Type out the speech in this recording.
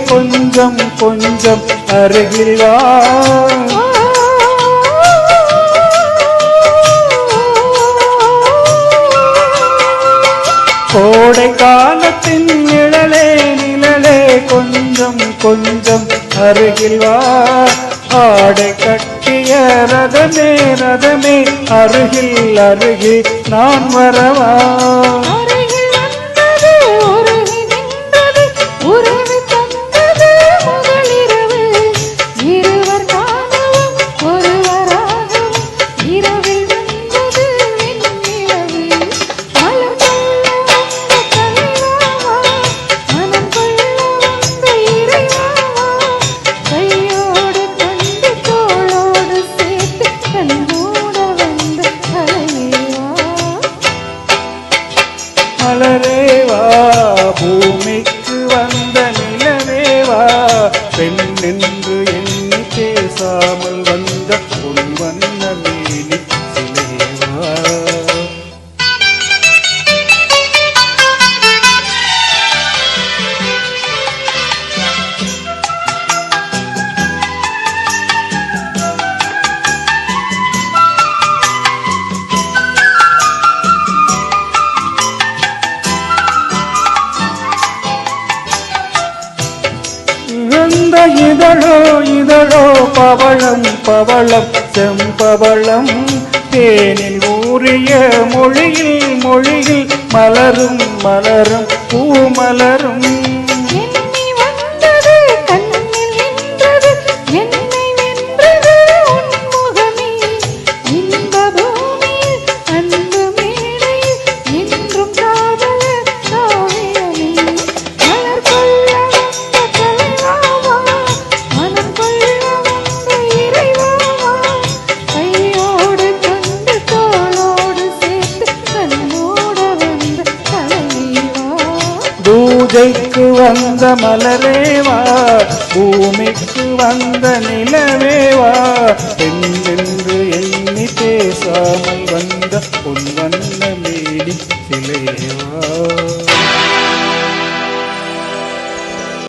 கொஞ்சம் கொஞ்சம் அருகில் வா. கோடை காலத்தின் நிழலே நிழலே கொஞ்சம் கொஞ்சம் அருகில் வா. ஆடை கட்டிய ரதமே ரதமே அருகில் அருகில் நான் வரவா. மலரேவா பூமிக்கு வந்த நிலவேவா. பெண் என்று எண்ணி பேசாமல் வந்த பொன் வண்ண மேனி சிலேவா. இதழோ இதழோ பவளம் பவளம் செம்பவளம் தேனில் ஊறிய மொழியில் மொழியில் மலரும் மலரும் பூமலரும். பூஜைக்கு வந்த மலரேவா பூமிக்கு வந்த நிலவேவா. பெண் என்று எண்ணி பேசாமல் வந்த பொன் வண்ண மேனி சிலேவா.